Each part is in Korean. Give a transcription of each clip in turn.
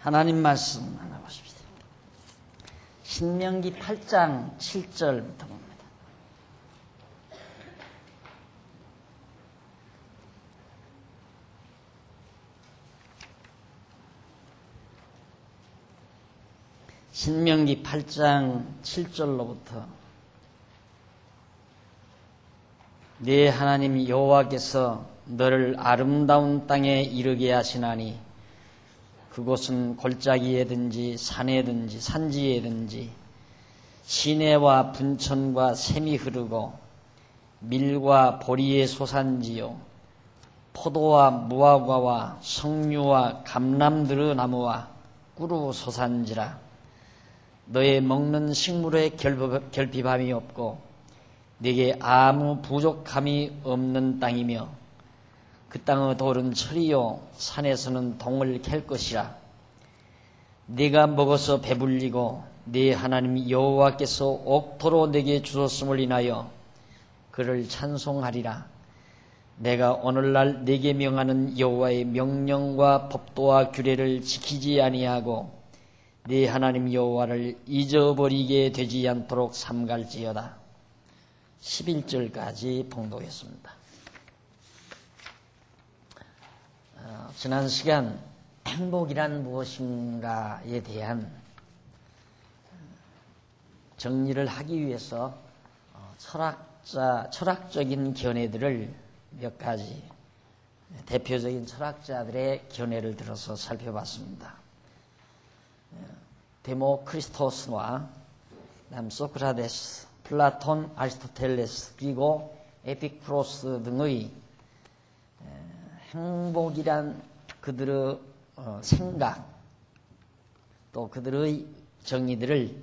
하나님 말씀 나눠보십시다. 신명기 8장 7절부터 봅니다. 신명기 8장 7절로부터 네 하나님 여호와께서 너를 아름다운 땅에 이르게 하시나니 그곳은 골짜기에든지 산에든지 산지에든지 시내와 분천과 샘이 흐르고 밀과 보리의 소산지요 포도와 무화과와 석류와 감람들의 나무와 꿀의 소산지라. 너의 먹는 식물에 결핍함이 없고 네게 아무 부족함이 없는 땅이며 그 땅의 돌은 철이요 산에서는 동을 캘 것이라. 네가 먹어서 배불리고 네 하나님 여호와께서 옥토로 네게 주셨음을 인하여 그를 찬송하리라. 내가 오늘날 네게 명하는 여호와의 명령과 법도와 규례를 지키지 아니하고 네 하나님 여호와를 잊어버리게 되지 않도록 삼갈지어다. 11절까지 봉독했습니다. 지난 시간 행복이란 무엇인가에 대한 정리를 하기 위해서 철학적인 견해들을 몇 가지 대표적인 철학자들의 견해를 들어서 살펴봤습니다. 데모크리스토스와 소크라테스, 플라톤, 아리스토텔레스 그리고 에피쿠로스 등의 행복이란 그들의 생각 또 그들의 정의들을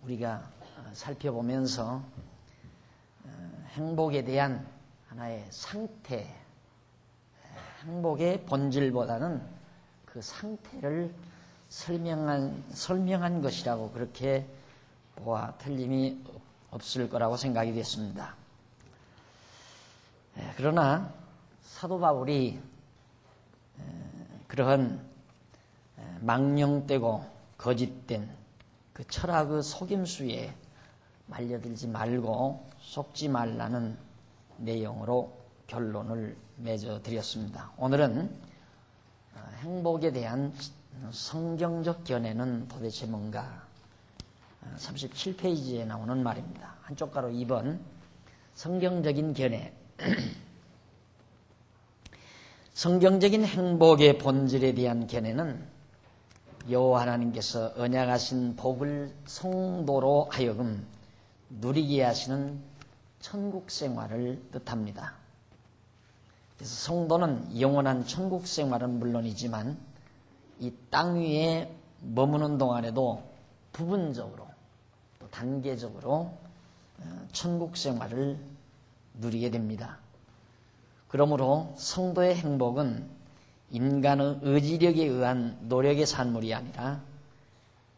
우리가 살펴보면서 행복에 대한 하나의 상태, 행복의 본질보다는 그 상태를 설명한 것이라고 그렇게 보아 틀림이 없을 거라고 생각이 됐습니다. 그러나 사도 바울이 그러한 망령되고 거짓된 그 철학의 속임수에 말려들지 말고 속지 말라는 내용으로 결론을 맺어드렸습니다. 오늘은 행복에 대한 성경적 견해는 도대체 뭔가 37페이지에 나오는 말입니다. 한쪽 가로 2번 성경적인 견해. 성경적인 행복의 본질에 대한 견해는 여호와 하나님께서 언약하신 복을 성도로 하여금 누리게 하시는 천국 생활을 뜻합니다. 그래서 성도는 영원한 천국 생활은 물론이지만 이 땅 위에 머무는 동안에도 부분적으로 또 단계적으로 천국 생활을 누리게 됩니다. 그러므로 성도의 행복은 인간의 의지력에 의한 노력의 산물이 아니라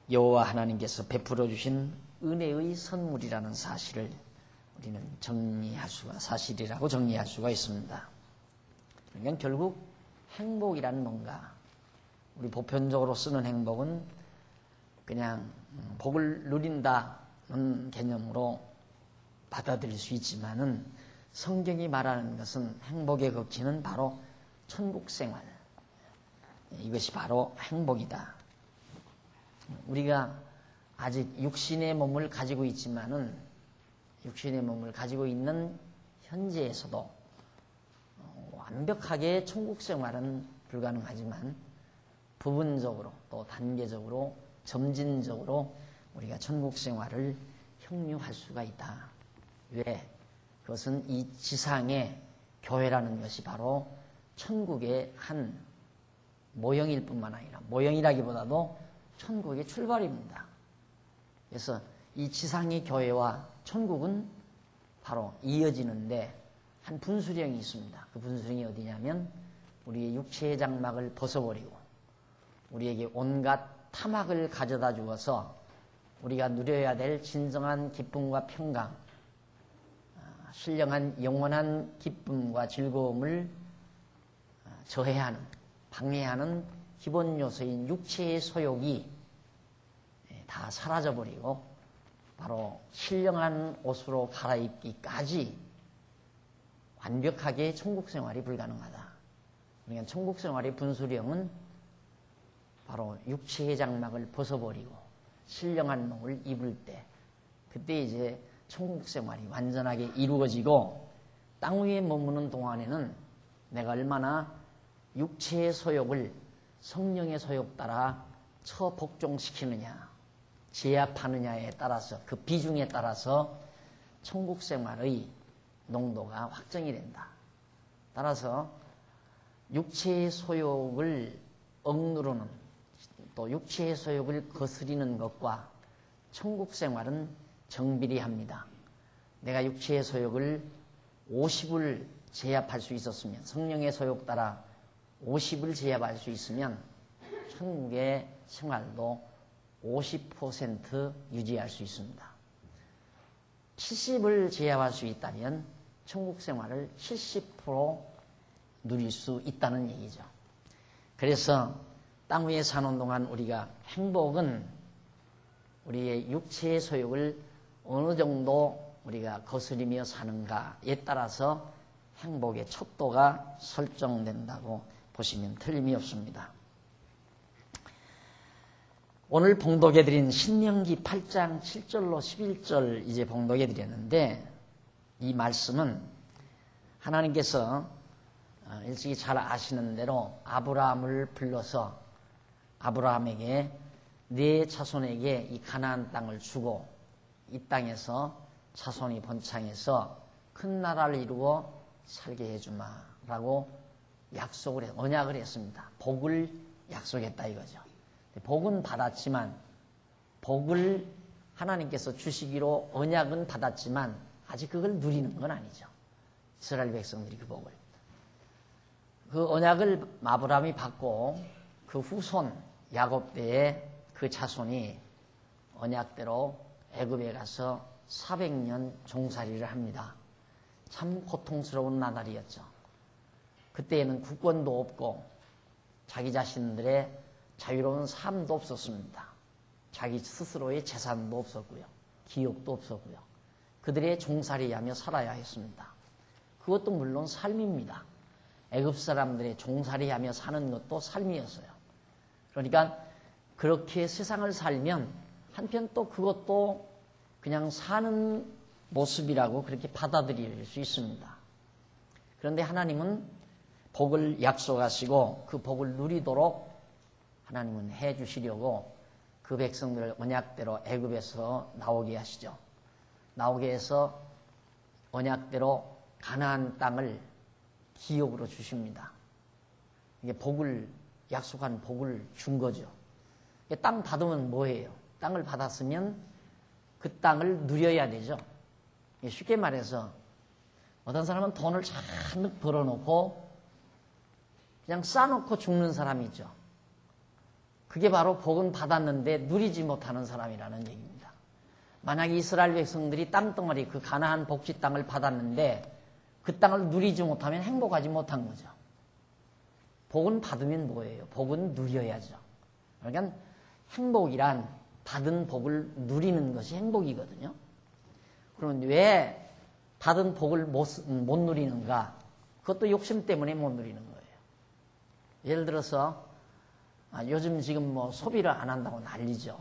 여호와 하나님께서 베풀어 주신 은혜의 선물이라는 사실을 우리는 사실이라고 정리할 수가 있습니다. 그러니까 결국 행복이란 뭔가 우리 보편적으로 쓰는 행복은 그냥 복을 누린다는 개념으로 받아들일 수 있지만은 성경이 말하는 것은 행복의 극치는 바로 천국 생활. 이것이 바로 행복이다. 우리가 아직 육신의 몸을 가지고 있지만은 육신의 몸을 가지고 있는 현재에서도 완벽하게 천국 생활은 불가능하지만 부분적으로 또 단계적으로 점진적으로 우리가 천국 생활을 형용할 수가 있다. 왜? 그것은 이 지상의 교회라는 것이 바로 천국의 한 모형일 뿐만 아니라 모형이라기보다도 천국의 출발입니다. 그래서 이 지상의 교회와 천국은 바로 이어지는데 한 분수령이 있습니다. 그 분수령이 어디냐면 우리의 육체의 장막을 벗어버리고 우리에게 온갖 탐악을 가져다 주어서 우리가 누려야 될 진정한 기쁨과 평강, 신령한 영원한 기쁨과 즐거움을 저해하는, 방해하는 기본 요소인 육체의 소욕이 다 사라져버리고 바로 신령한 옷으로 갈아입기까지 완벽하게 천국 생활이 불가능하다. 그러니까 천국 생활의 분수령은 바로 육체의 장막을 벗어버리고 신령한 옷을 입을 때, 그때 이제 천국 생활이 완전하게 이루어지고, 땅 위에 머무는 동안에는 내가 얼마나 육체의 소욕을 성령의 소욕 따라 처복종시키느냐, 제압하느냐에 따라서, 그 비중에 따라서 천국 생활의 농도가 확정이 된다. 따라서 육체의 소욕을 억누르는, 또 육체의 소욕을 거스리는 것과 천국 생활은 정비례합니다. 내가 육체의 소욕을 50을 제압할 수 있었으면, 성령의 소욕 따라 50을 제압할 수 있으면 천국의 생활도 50% 유지할 수 있습니다. 70을 제압할 수 있다면 천국 생활을 70% 누릴 수 있다는 얘기죠. 그래서 땅 위에 사는 동안 우리가 행복은 우리의 육체의 소욕을 어느 정도 우리가 거스리며 사는가에 따라서 행복의 척도가 설정된다고 보시면 틀림이 없습니다. 오늘 봉독해드린 신명기 8장 7절로 11절 이제 봉독해드렸는데, 이 말씀은 하나님께서 일찍이 잘 아시는 대로 아브라함을 불러서 아브라함에게 네 자손에게 이 가나안 땅을 주고 이 땅에서 자손이 번창해서 큰 나라를 이루어 살게 해주마라고 언약을 했습니다. 복을 약속했다 이거죠. 복은 받았지만, 복을 하나님께서 주시기로 언약은 받았지만 아직 그걸 누리는 건 아니죠. 이스라엘 백성들이 그 복을. 그 언약을 아브라함이 받고 그 후손 야곱 때에 그 자손이 언약대로 애굽에 가서 400년 종살이를 합니다. 참 고통스러운 나날이었죠. 그때에는 국권도 없고 자기 자신들의 자유로운 삶도 없었습니다. 자기 스스로의 재산도 없었고요. 기업도 없었고요. 그들의 종살이하며 살아야 했습니다. 그것도 물론 삶입니다. 애굽 사람들의 종살이하며 사는 것도 삶이었어요. 그러니까 그렇게 세상을 살면 한편 또 그것도 그냥 사는 모습이라고 그렇게 받아들일 수 있습니다. 그런데 하나님은 복을 약속하시고 그 복을 누리도록 하나님은 해주시려고 그 백성들을 언약대로 애굽에서 나오게 하시죠. 나오게 해서 언약대로 가나안 땅을 기업으로 주십니다. 이게 복을, 약속한 복을 준 거죠. 땅 받으면 뭐예요? 땅을 받았으면 그 땅을 누려야 되죠. 쉽게 말해서 어떤 사람은 돈을 잔뜩 벌어놓고 그냥 싸놓고 죽는 사람이 있죠. 그게 바로 복은 받았는데 누리지 못하는 사람이라는 얘기입니다. 만약에 이스라엘 백성들이 땅덩어리 그 가나안 복지 땅을 받았는데 그 땅을 누리지 못하면 행복하지 못한 거죠. 복은 받으면 뭐예요? 복은 누려야죠. 그러니까 행복이란 받은 복을 누리는 것이 행복이거든요. 그럼 왜 받은 복을 못 누리는가? 그것도 욕심 때문에 못 누리는 거예요. 예를 들어서 요즘 지금 뭐 소비를 안 한다고 난리죠.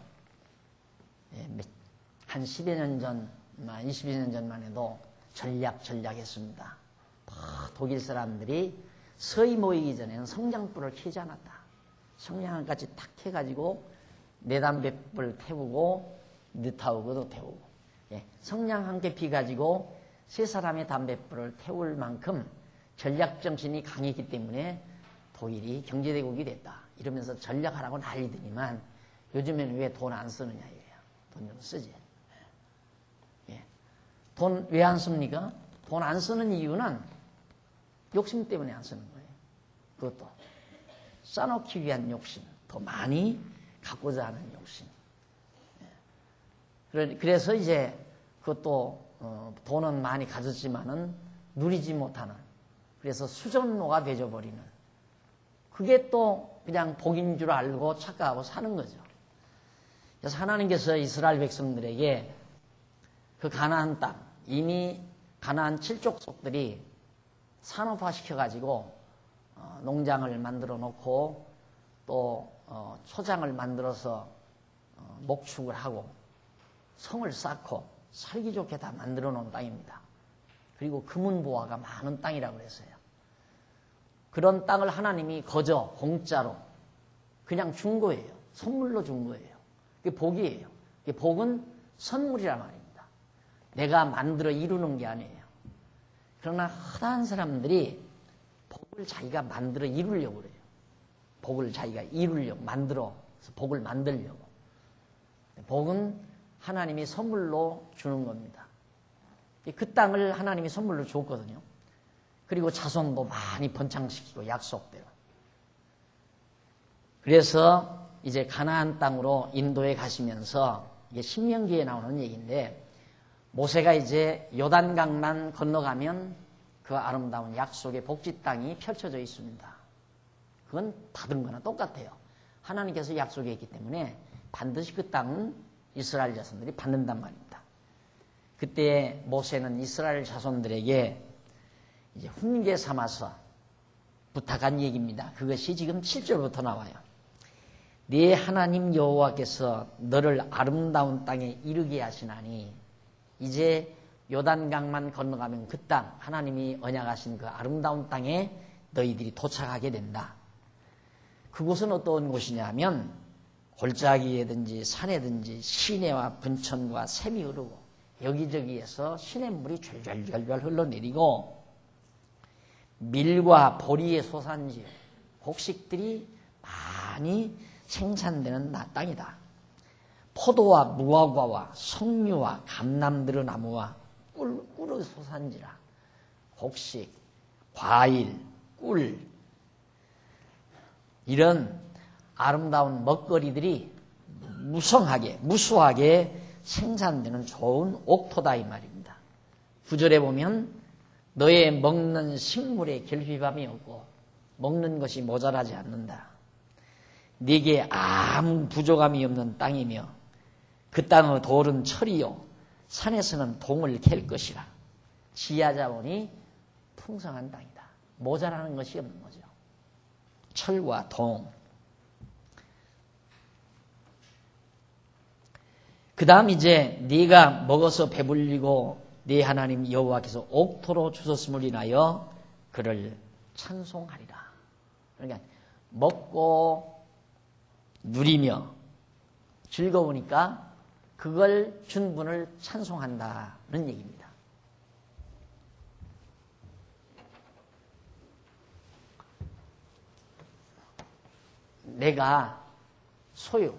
한 10여 년 전, 20여 년 전만 해도 전략했습니다. 독일 사람들이 서희 모이기 전에는 성냥불을 켜지 않았다. 성냥까지 탁 해가지고 내담뱃불 태우고 늦타우고도 태우고, 성냥 한 개 피가지고 세 사람의 담뱃불을 태울 만큼 전략정신이 강했기 때문에 독일이 경제대국이 됐다. 이러면서 전략하라고 난리더니만 요즘에는 왜 돈 안 쓰느냐 이래요. 돈 좀 쓰지. 돈 왜 안 씁니까? 돈 안 쓰는 이유는 욕심 때문에 안 쓰는 거예요. 그것도 싸놓기 위한 욕심, 더 많이 갖고자 하는 욕심. 그래서 이제 그것도 돈은 많이 가졌지만은 누리지 못하는, 그래서 수전노가 되어버리는, 그게 또 그냥 복인 줄 알고 착각하고 사는 거죠. 그래서 하나님께서 이스라엘 백성들에게 그 가나안 땅, 이미 가나안 7족속들이 산업화시켜가지고 농장을 만들어 놓고 또 초장을 만들어서 목축을 하고 성을 쌓고 살기 좋게 다 만들어 놓은 땅입니다. 그리고 금은보화가 많은 땅이라고 그랬어요. 그런 땅을 하나님이 거저 공짜로 그냥 준 거예요. 선물로 준 거예요. 그게 복이에요. 그게 복은 선물이란 말입니다. 내가 만들어 이루는 게 아니에요. 그러나 허다한 사람들이 복을 자기가 만들어 이루려고 그래요. 복을 자기가 이루려고 만들어서 복을 만들려고. 복은 하나님이 선물로 주는 겁니다. 그 땅을 하나님이 선물로 줬거든요. 그리고 자손도 많이 번창시키고 약속대로. 그래서 이제 가나안 땅으로 인도에 가시면서 이게 신명기에 나오는 얘기인데 모세가 이제 요단강만 건너가면 그 아름다운 약속의 복지 땅이 펼쳐져 있습니다. 그건 받은 거나 똑같아요. 하나님께서 약속했기 때문에 반드시 그 땅은 이스라엘 자손들이 받는단 말입니다. 그때 모세는 이스라엘 자손들에게 이제 훈계 삼아서 부탁한 얘기입니다. 그것이 지금 7절부터 나와요. 네 하나님 여호와께서 너를 아름다운 땅에 이르게 하시나니 이제 요단강만 건너가면 그 땅, 하나님이 언약하신 그 아름다운 땅에 너희들이 도착하게 된다. 그곳은 어떤 곳이냐면 골짜기에든지 산에든지 시내와 분천과 샘이 흐르고 여기저기에서 시냇물이 졸졸졸졸 흘러내리고 밀과 보리의 소산지, 곡식들이 많이 생산되는 땅이다. 포도와 무화과와 석류와 감람들의 나무와 꿀의 소산지라. 곡식, 과일, 꿀 이런 아름다운 먹거리들이 무수하게 생산되는 좋은 옥토다 이 말입니다. 9절에 보면 너의 먹는 식물에 결핍함이 없고 먹는 것이 모자라지 않는다. 네게 아무 부족함이 없는 땅이며 그 땅의 돌은 철이요 산에서는 동을 캘 것이라. 지하 자원이 풍성한 땅이다. 모자라는 것이 없는 거죠. 철과 동. 그 다음 이제 네가 먹어서 배불리고 네 하나님 여호와께서 옥토로 주셨음을 인하여 그를 찬송하리라. 그러니까 먹고 누리며 즐거우니까 그걸 준 분을 찬송한다는 얘기입니다. 내가 소유,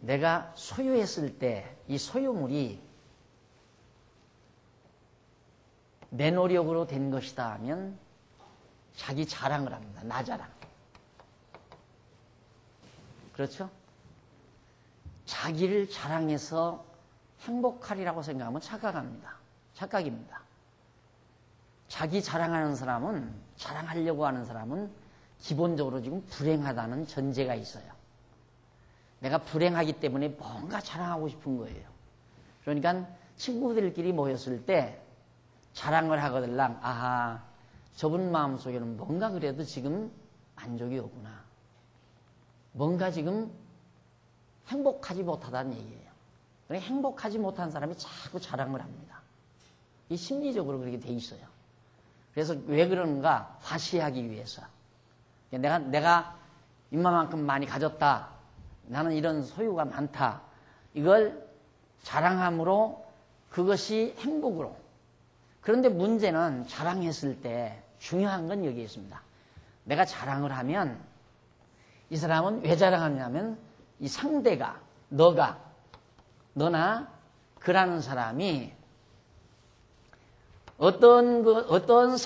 내가 소유했을 때 이 소유물이 내 노력으로 된 것이다 하면 자기 자랑을 합니다. 나 자랑. 그렇죠? 자기를 자랑해서 행복하리라고 생각하면 착각입니다. 자기 자랑하는 사람은, 자랑하려고 하는 사람은 기본적으로 지금 불행하다는 전제가 있어요. 내가 불행하기 때문에 뭔가 자랑하고 싶은 거예요. 그러니까 친구들끼리 모였을 때 자랑을 하거들랑 아하, 저분 마음속에는 뭔가 그래도 지금 만족이 없구나. 뭔가 지금 행복하지 못하다는 얘기예요. 그러니까 행복하지 못한 사람이 자꾸 자랑을 합니다. 이 심리적으로 그렇게 돼 있어요. 그래서 왜 그러는가? 화시하기 위해서. 내가 이만큼 많이 가졌다. 나는 이런 소유가 많다. 이걸 자랑함으로 그것이 행복으로. 그런데 문제는 자랑했을 때 중요한 건 여기 있습니다. 내가 자랑을 하면 이 사람은 왜 자랑하냐면 이 상대가 너나 그라는 사람이 어떤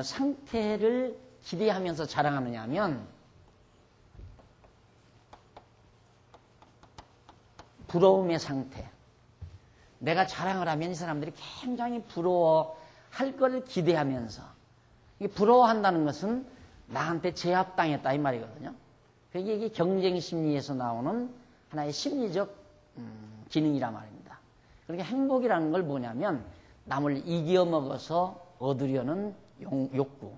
상태를 기대하면서 자랑하느냐 하면 부러움의 상태. 내가 자랑을 하면 이 사람들이 굉장히 부러워하고 할 걸 기대하면서, 이게 부러워한다는 것은 나한테 제압당했다 이 말이거든요. 그게 이게 경쟁 심리에서 나오는 하나의 심리적 기능이란 말입니다. 그러니까 행복이라는 걸 뭐냐면 남을 이겨먹어서 얻으려는 욕구.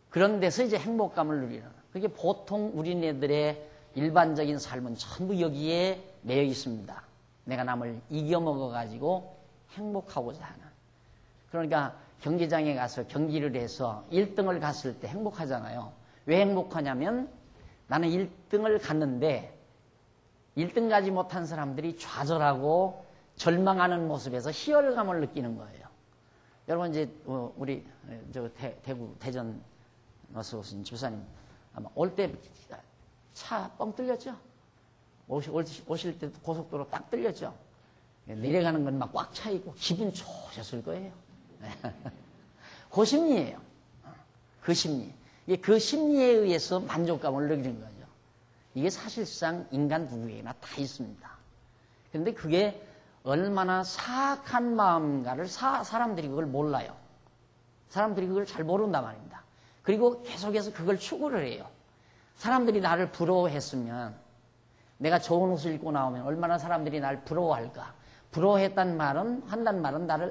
그런 데서 이제 행복감을 누리는. 그게 보통 우리네들의 일반적인 삶은 전부 여기에 매여 있습니다. 내가 남을 이겨먹어가지고 행복하고자 하는. 그러니까 경기장에 가서 경기를 해서 1등을 갔을 때 행복하잖아요. 왜 행복하냐면 나는 1등을 갔는데 1등 가지 못한 사람들이 좌절하고 절망하는 모습에서 희열감을 느끼는 거예요. 여러분 이제 우리 대구 대전 어서 오신 집사님 아마 올 때 차 뻥 뚫렸죠? 오실 때 고속도로 딱 뚫렸죠? 내려가는 건 막 꽉 차 있고 기분 좋으셨을 거예요. 그 심리예요. 그 심리. 그 심리에 의해서 만족감을 느끼는 거죠. 이게 사실상 인간 누구에게나 다 있습니다. 그런데 그게 얼마나 사악한 마음인가를 사람들이 그걸 몰라요. 사람들이 그걸 잘 모른단 말입니다. 그리고 계속해서 그걸 추구를 해요. 사람들이 나를 부러워했으면 내가 좋은 옷을 입고 나오면 얼마나 사람들이 나를 부러워할까. 부러워했단 말은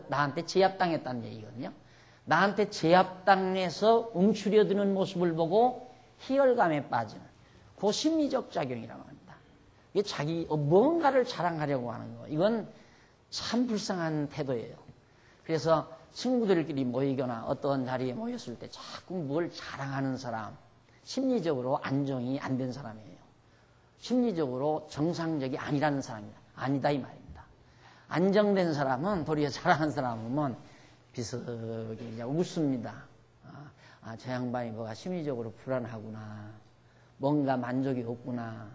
나한테 제압당했다는 얘기거든요. 나한테 제압당해서 움츠려드는 모습을 보고 희열감에 빠지는 그 심리적 작용이라고 합니다. 이게 자기 뭔가를 자랑하려고 하는 거. 이건 참 불쌍한 태도예요. 그래서 친구들끼리 모이거나 어떤 자리에 모였을 때 자꾸 뭘 자랑하는 사람, 심리적으로 안정이 안 된 사람이에요. 심리적으로 정상적이 아니라는 사람이다. 아니다 이 말입니다. 안정된 사람은 도리어 자랑하는 사람은 비석이 그냥 웃습니다. 저 양반이 뭐가 심리적으로 불안하구나. 뭔가 만족이 없구나.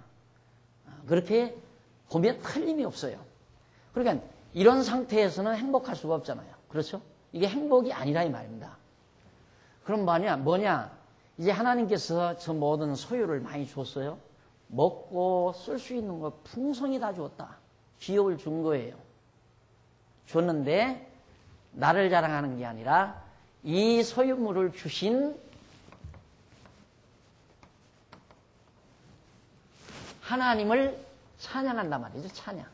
그렇게 보면 틀림이 없어요. 그러니까 이런 상태에서는 행복할 수가 없잖아요. 그렇죠? 이게 행복이 아니라 이 말입니다. 그럼 뭐냐? 이제 하나님께서 저 모든 소유를 많이 줬어요. 먹고 쓸 수 있는 거 풍성히 다 줬다. 기업을 준 거예요. 줬는데 나를 자랑하는 게 아니라 이 소유물을 주신 하나님을 찬양한단 말이죠. 찬양하라.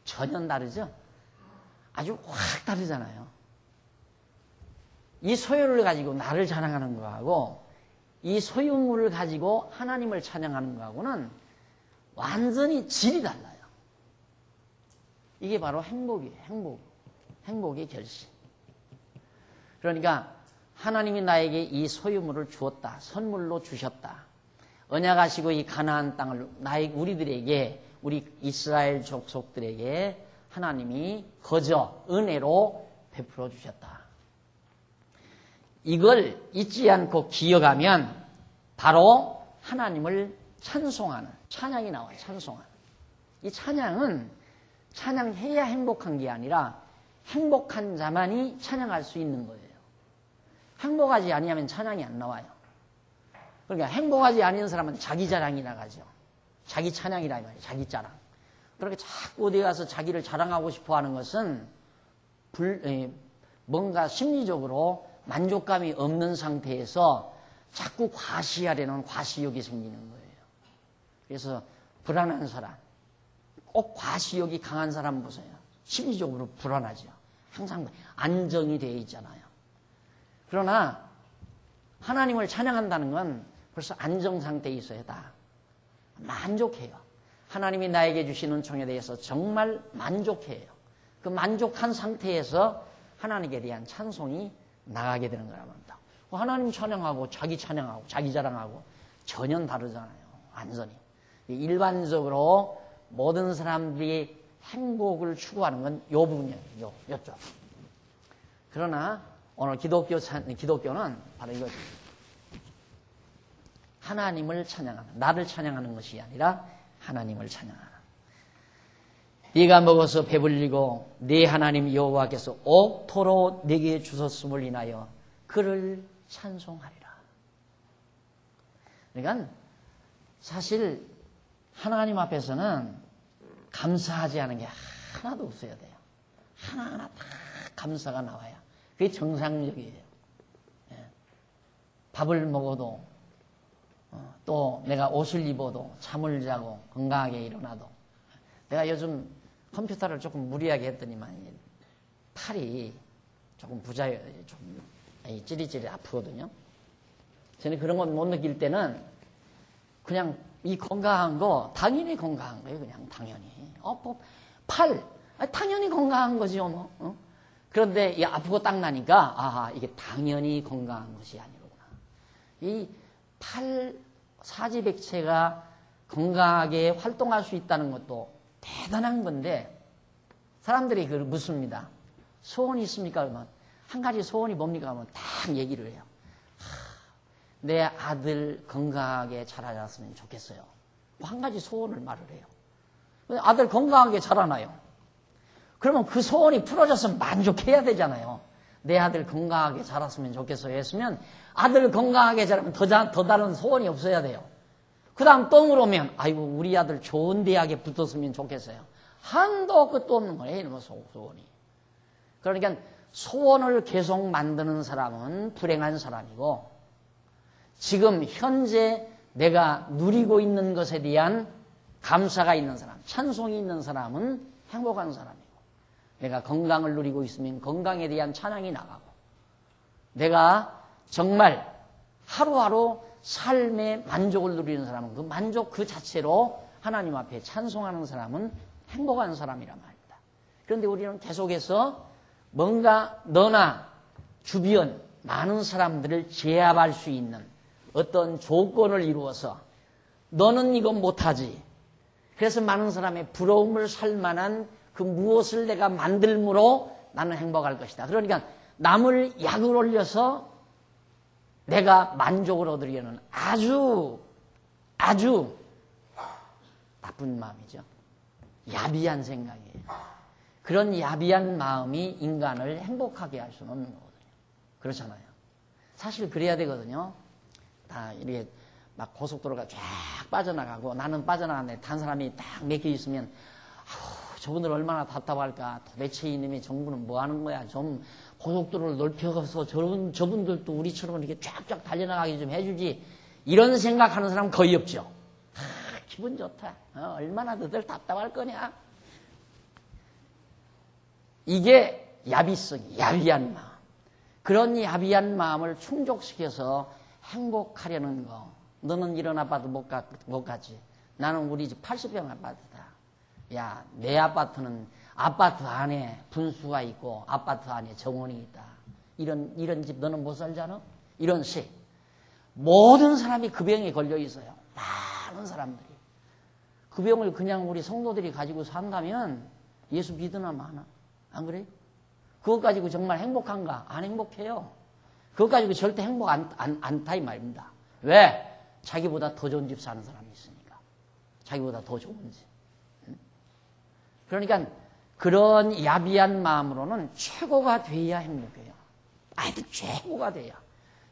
전혀 다르죠? 아주 확 다르잖아요. 이 소유를 가지고 나를 자랑하는 거하고 이 소유물을 가지고 하나님을 찬양하는 거하고는 완전히 질이 달라요. 이게 바로 행복이에요. 행복의 결심. 그러니까 하나님이 나에게 이 소유물을 주었다. 선물로 주셨다. 언약하시고 이 가나안 땅을 우리들에게 우리 이스라엘 족속들에게 하나님이 거저 은혜로 베풀어 주셨다. 이걸 잊지 않고 기억하면 바로 하나님을 찬송하는 찬양이 나와요. 찬송하는. 이 찬양은 찬양해야 행복한 게 아니라 행복한 자만이 찬양할 수 있는 거예요. 행복하지 아니하면 찬양이 안 나와요. 그러니까 행복하지 않은 사람은 자기 자랑이 나가죠. 자기 찬양이라 말이에요. 자기 자랑. 그렇게 자꾸 어디 가서 자기를 자랑하고 싶어 하는 것은 뭔가 심리적으로 만족감이 없는 상태에서 자꾸 과시하려는 과시욕이 생기는 거예요. 그래서 불안한 사람, 꼭 과시욕이 강한 사람 보세요. 심리적으로 불안하죠. 항상 안정이 되어 있잖아요. 그러나 하나님을 찬양한다는 건 벌써 안정 상태에 있어야 다 만족해요. 하나님이 나에게 주신 은총에 대해서 정말 만족해요. 그 만족한 상태에서 하나님에 대한 찬송이 나가게 되는 거란 말입니다. 하나님 찬양하고 자기 자랑하고 전혀 다르잖아요. 완전히. 일반적으로 모든 사람들이 행복을 추구하는 건 이 부분이에요. 요쪽. 그러나 오늘 기독교는 바로 이거죠. 하나님을 찬양하는, 나를 찬양하는 것이 아니라 하나님을 찬양하는. 네가 먹어서 배불리고 네 하나님 여호와께서 옥토로 네게 주셨음을 인하여 그를 찬송하리라. 그러니까 사실 하나님 앞에서는 감사하지 않은 게 하나도 없어야 돼요. 하나하나 다 감사가 나와야 그게 정상적이에요. 예. 밥을 먹어도 또 내가 옷을 입어도 잠을 자고 건강하게 일어나도 내가 요즘 컴퓨터를 조금 무리하게 했더니만 팔이 조금 좀 찌릿찌릿 아프거든요. 저는 그런 건 못 느낄 때는 그냥 이 건강한 거 당연히 건강한 거예요. 그냥 당연히. 당연히 건강한 거지요. 뭐. 그런데 이 아프고 딱 나니까 아하 이게 당연히 건강한 것이 아니로구나. 이 팔 사지백체가 건강하게 활동할 수 있다는 것도 대단한 건데 사람들이 그걸 묻습니다. 소원이 있습니까? 그러면 한 가지 소원이 뭡니까? 하면 딱 얘기를 해요. 내 아들 건강하게 자라났으면 좋겠어요. 한 가지 소원을 말을 해요. 아들 건강하게 자라나요. 그러면 그 소원이 풀어져서 만족해야 되잖아요. 내 아들 건강하게 자랐으면 좋겠어요 했으면 아들 건강하게 자라면 더 다른 소원이 없어야 돼요. 그 다음 또 물으면 아이고 우리 아들 좋은 대학에 붙었으면 좋겠어요. 한도 끝도 없는 거예요. 이런 소원이. 그러니까 소원을 계속 만드는 사람은 불행한 사람이고 지금 현재 내가 누리고 있는 것에 대한 감사가 있는 사람, 찬송이 있는 사람은 행복한 사람이고 내가 건강을 누리고 있으면 건강에 대한 찬양이 나가고 내가 정말 하루하루 삶의 만족을 누리는 사람은 그 만족 그 자체로 하나님 앞에 찬송하는 사람은 행복한 사람이란 말입니다. 그런데 우리는 계속해서 뭔가 너나 주변 많은 사람들을 제압할 수 있는 어떤 조건을 이루어서 너는 이건 못하지. 그래서 많은 사람의 부러움을 살 만한 그 무엇을 내가 만들므로 나는 행복할 것이다. 그러니까 남을 약을 올려서 내가 만족을 얻으려는 아주 나쁜 마음이죠. 야비한 생각이에요. 그런 야비한 마음이 인간을 행복하게 할 수는 없는 거거든요. 그렇잖아요. 사실 그래야 되거든요. 다 이렇게 막 고속도로가 쫙 빠져나가고 나는 빠져나가는데 단 사람이 딱 맥혀 있으면 저분들 얼마나 답답할까. 도대체 이놈의 정부는 뭐 하는 거야. 좀 고속도로를 넓혀서 저분들도 우리처럼 이렇게 쫙쫙 달려나가게 좀 해주지. 이런 생각하는 사람 거의 없죠. 기분 좋다. 얼마나 너들 답답할 거냐. 이게 야비성, 야비한 마음. 그런 야비한 마음을 충족시켜서 행복하려는 거. 너는 이런 아파트 못 가지. 나는 우리 집 80평 아파트다. 야, 내 아파트는 아파트 안에 분수가 있고 아파트 안에 정원이 있다. 이런 집 너는 못 살잖아? 이런 식. 모든 사람이 그 병에 걸려 있어요. 많은 사람들이. 그 병을 그냥 우리 성도들이 가지고 산다면 예수 믿으나 마나. 안 그래요? 그것 가지고 정말 행복한가? 안 행복해요. 그것 가지고 절대 행복 않다 이 말입니다. 왜? 자기보다 더 좋은 집 사는 사람이 있으니까. 자기보다 더 좋은 집. 그러니까 그런 야비한 마음으로는 최고가 돼야 행복해요. 하여튼 최고가 돼야.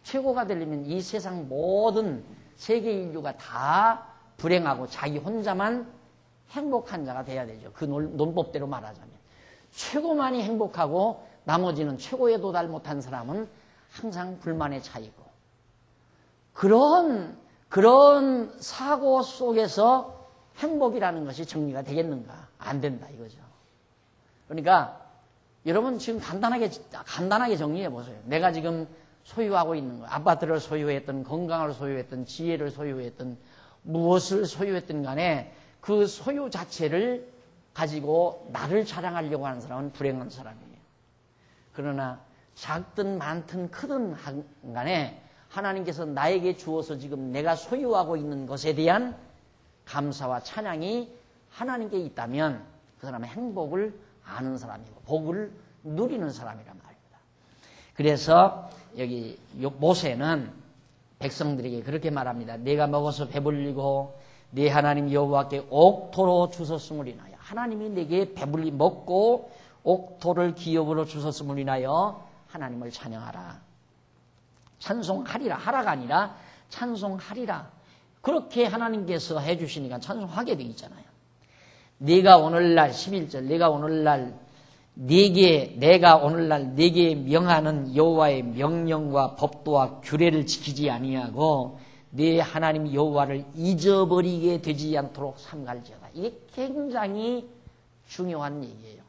최고가 되려면 이 세상 모든 세계 인류가 다 불행하고 자기 혼자만 행복한 자가 돼야 되죠. 그 논법대로 말하자면. 최고만이 행복하고 나머지는 최고에 도달 못한 사람은 항상 불만에 차이고. 그런 사고 속에서 행복이라는 것이 정리가 되겠는가? 안 된다 이거죠. 그러니까 여러분 지금 간단하게 정리해 보세요. 내가 지금 소유하고 있는 거, 아파트를 소유했던, 건강을 소유했던, 지혜를 소유했던, 무엇을 소유했던 간에 그 소유 자체를 가지고 나를 자랑하려고 하는 사람은 불행한 사람이에요. 그러나 작든 많든 크든 간에 하나님께서 나에게 주어서 지금 내가 소유하고 있는 것에 대한 감사와 찬양이 하나님께 있다면 그 사람은 행복을 아는 사람이고 복을 누리는 사람이란 말입니다. 그래서 여기 모세는 백성들에게 그렇게 말합니다. 내가 먹어서 배불리고 네 하나님 여호와께 옥토로 주셨음을 인하여 하나님이 내게 배불리 먹고 옥토를 기업으로 주셨음을 인하여 하나님을 찬양하라. 찬송하리라. 하라가 아니라 찬송하리라. 그렇게 하나님께서 해주시니까 찬송하게 되어 있잖아요. 네가 오늘날 11절 네가 오늘날 내가 오늘날 네게 명하는 여호와의 명령과 법도와 규례를 지키지 아니하고 네 하나님 여호와를 잊어버리게 되지 않도록 삼갈지어다. 이게 굉장히 중요한 얘기예요.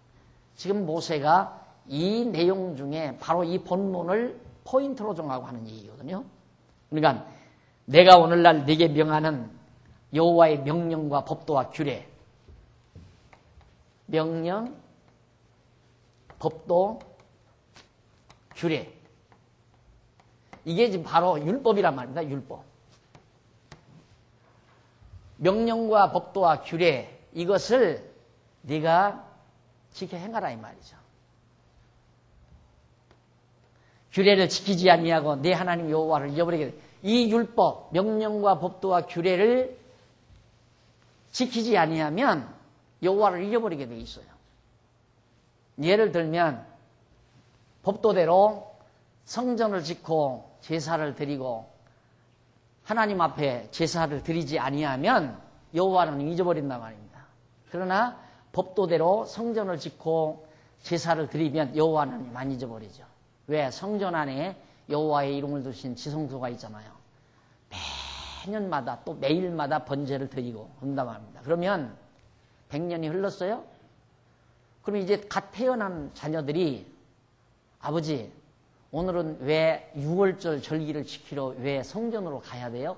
지금 모세가 이 내용 중에 바로 이 본문을 포인트로 정하고 하는 얘기거든요. 그러니까 내가 오늘날 네게 명하는 여호와의 명령과 법도와 규례, 명령, 법도, 규례, 이게 지금 바로 율법이란 말입니다. 율법. 명령과 법도와 규례, 이것을 네가 지켜 행하라 이 말이죠. 규례를 지키지 아니하고 내 하나님 여호와를 잊어버리게 돼. 이 율법, 명령과 법도와 규례를 지키지 아니하면 여호와를 잊어버리게 돼 있어요. 예를 들면 법도대로 성전을 짓고 제사를 드리고 하나님 앞에 제사를 드리지 아니하면 여호와는 잊어버린단 말입니다. 그러나 법도대로 성전을 짓고 제사를 드리면 여호와는 안 잊어버리죠. 왜? 성전 안에 여호와의 이름을 두신 지성소가 있잖아요. 매년마다 또 매일마다 번제를 드리고 한단 말입니다. 그러면 100년이 흘렀어요? 그럼 이제 갓 태어난 자녀들이 아버지 오늘은 왜 6월절 절기를 지키러 왜 성전으로 가야 돼요?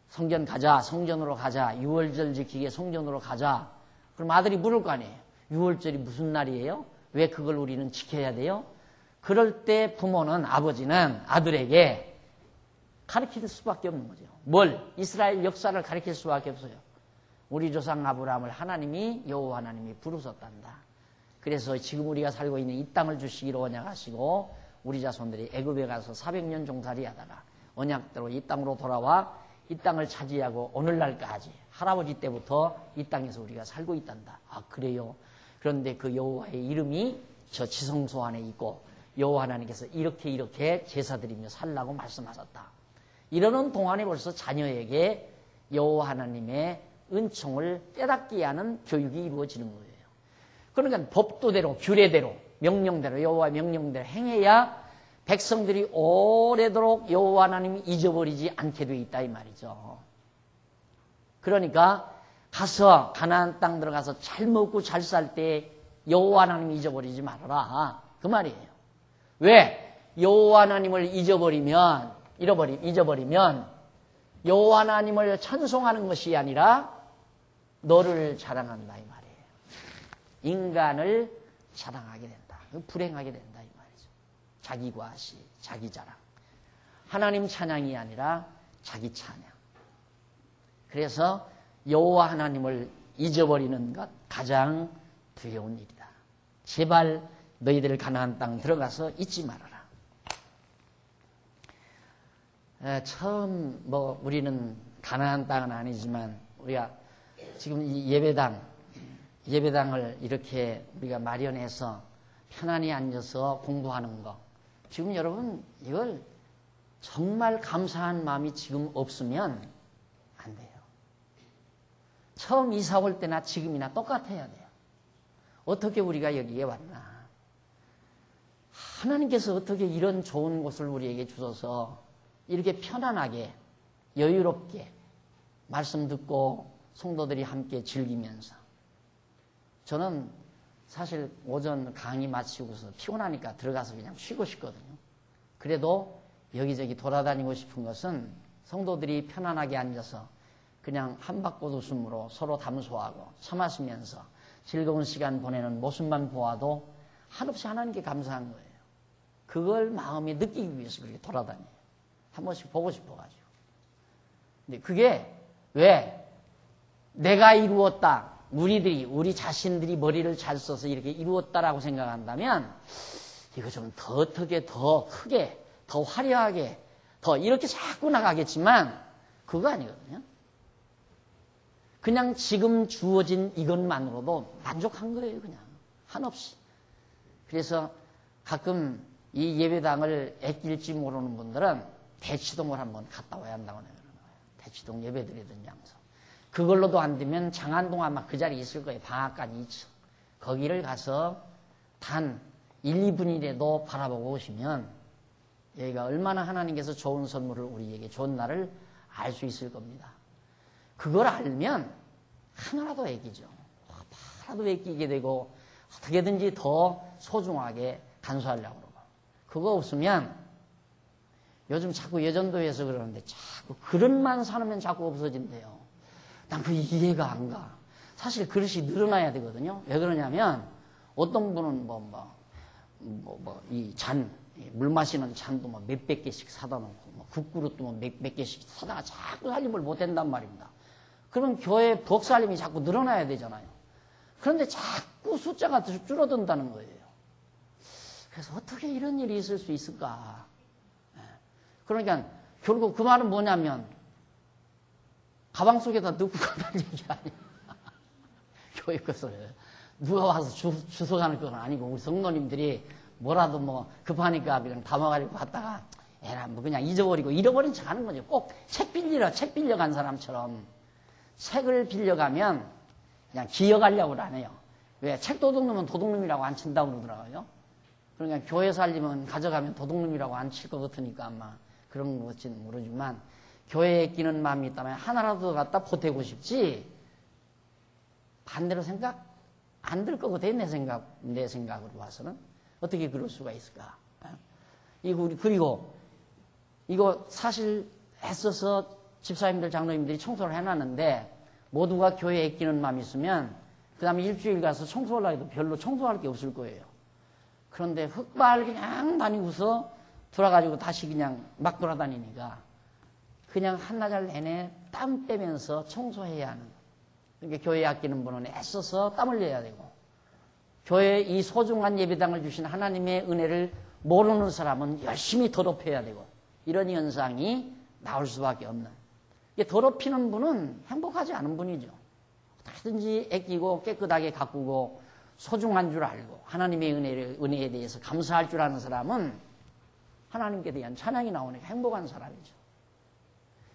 성전 가자, 성전으로 가자, 6월절 지키게 성전으로 가자. 그럼 아들이 물을 거 아니에요. 6월절이 무슨 날이에요? 왜 그걸 우리는 지켜야 돼요? 그럴 때 부모는, 아버지는 아들에게 가르칠 수밖에 없는 거죠. 뭘? 이스라엘 역사를 가르칠 수밖에 없어요. 우리 조상 아브라함을 하나님이 여호와 하나님이 부르셨단다. 그래서 지금 우리가 살고 있는 이 땅을 주시기로 언약하시고 우리 자손들이 애굽에 가서 400년 종살이 하다가 언약대로 이 땅으로 돌아와 이 땅을 차지하고 오늘날까지 할아버지 때부터 이 땅에서 우리가 살고 있단다. 아 그래요? 그런데 그 여호와의 이름이 저 지성소 안에 있고 여호와 하나님께서 이렇게 제사드리며 살라고 말씀하셨다. 이러는 동안에 벌써 자녀에게 여호와 하나님의 은총을 깨닫게 하는 교육이 이루어지는 거예요. 그러니까 법도대로, 규례대로, 명령대로, 여호와의 명령대로 행해야 백성들이 오래도록 여호와 하나님이 잊어버리지 않게 돼 있다 이 말이죠. 그러니까 가서 가나안 땅 들어가서 잘 먹고 잘 살 때 여호와 하나님 잊어버리지 말아라 그 말이에요. 왜? 여호와 하나님을 잊어버리면 여호와 하나님을 찬송하는 것이 아니라 너를 자랑한다 이 말이에요. 인간을 자랑하게 된다. 불행하게 된다 이 말이죠. 자기 과시, 자기 자랑. 하나님 찬양이 아니라 자기 찬양. 그래서 여호와 하나님을 잊어버리는 것 가장 두려운 일이다. 제발 너희들 가나안 땅 들어가서 잊지 말아라. 처음 우리는 가나안 땅은 아니지만 우리가 지금 이 예배당을 이렇게 우리가 마련해서 편안히 앉아서 공부하는 거. 지금 여러분 이걸 정말 감사한 마음이 지금 없으면 안 돼요. 처음 이사 올 때나 지금이나 똑같아야 돼요. 어떻게 우리가 여기에 왔나. 하나님께서 어떻게 이런 좋은 곳을 우리에게 주셔서 이렇게 편안하게 여유롭게 말씀 듣고 성도들이 함께 즐기면서 저는 사실 오전 강의 마치고서 피곤하니까 들어가서 그냥 쉬고 싶거든요. 그래도 여기저기 돌아다니고 싶은 것은 성도들이 편안하게 앉아서 그냥 한바꽃 웃음으로 서로 담소하고 차 마시면서 즐거운 시간 보내는 모습만 보아도 한없이 하나님께 감사한 거예요. 그걸 마음에 느끼기 위해서 그렇게 돌아다녀요. 한 번씩 보고 싶어가지고. 근데 그게 왜 내가 이루었다. 우리 자신들이 머리를 잘 써서 이렇게 이루었다라고 생각한다면 이거 좀 더 어떻게 더 크게 더 화려하게 더 이렇게 자꾸 나가겠지만 그거 아니거든요. 그냥 지금 주어진 이것만으로도 만족한 거예요. 그냥 한없이. 그래서 가끔 이 예배당을 애낄지 모르는 분들은 대치동을 한번 갔다 와야 한다고 그러는 거예요. 대치동 예배드리던 장소. 그걸로도 안 되면 장안동 아마 그 자리에 있을 거예요. 방앗간 2층. 거기를 가서 단 1, 2분이라도 바라보고 오시면 여기가 얼마나 하나님께서 좋은 선물을 우리에게 좋은 날을 알 수 있을 겁니다. 그걸 알면 하나라도 애기죠. 하나도 애끼게 되고 어떻게든지 더 소중하게 간수하려고 그러고. 그거 없으면 요즘 자꾸 여전도에서 그러는데 자꾸 그릇만 사놓으면 자꾸 없어진대요. 난 그 이해가 안 가. 사실 그릇이 늘어나야 되거든요. 왜 그러냐면 어떤 분은 이 잔, 물 마시는 잔도 뭐 몇백 개씩 사다 놓고 뭐 국그릇도 뭐 몇 개씩 사다가 자꾸 살림을 못 한단 말입니다. 그러면 교회 부엌살림이 자꾸 늘어나야 되잖아요. 그런데 자꾸 숫자가 줄어든다는 거예요. 그래서 어떻게 이런 일이 있을 수 있을까? 그러니까 결국 그 말은 뭐냐면 가방 속에다 넣고 가는 얘기 아니에요. 교회 것을 누가 와서 주워가는 건 아니고 우리 성도님들이 뭐라도 뭐 급하니까 그냥 담아가지고 갔다가 에라 뭐 그냥 잃어버린 척 하는 거죠. 꼭 책 빌려간 사람처럼 책을 빌려가면 그냥 기억하려고 안 해요. 왜? 책 도둑놈은 도둑놈이라고 안 친다고 그러더라고요. 그러니까 교회 살림은 가져가면 도둑놈이라고 안 칠 것 같으니까 아마 그런 것인지는 모르지만 교회에 끼는 마음이 있다면 하나라도 갖다 보태고 싶지 반대로 생각 안 들 거거든요. 내 생각으로 봐서는. 어떻게 그럴 수가 있을까? 그리고 이거 사실 애써서 집사님들, 장로님들이 청소를 해놨는데 모두가 교회에 끼는 마음이 있으면 그 다음에 일주일 가서 청소하려고 해도 별로 청소할 게 없을 거예요. 그런데 흑발 그냥 다니고서 돌아가지고 다시 그냥 막 돌아다니니까 그냥 한나절 내내 땀 빼면서 청소해야 하는. 그러니까 교회에 아끼는 분은 애써서 땀 흘려야 되고 교회에 이 소중한 예배당을 주신 하나님의 은혜를 모르는 사람은 열심히 더럽혀야 되고 이런 현상이 나올 수밖에 없는. 더럽히는 분은 행복하지 않은 분이죠. 어떻게든지 아끼고 깨끗하게 가꾸고 소중한 줄 알고 하나님의 은혜에 대해서 감사할 줄 아는 사람은 하나님께 대한 찬양이 나오니까 행복한 사람이죠.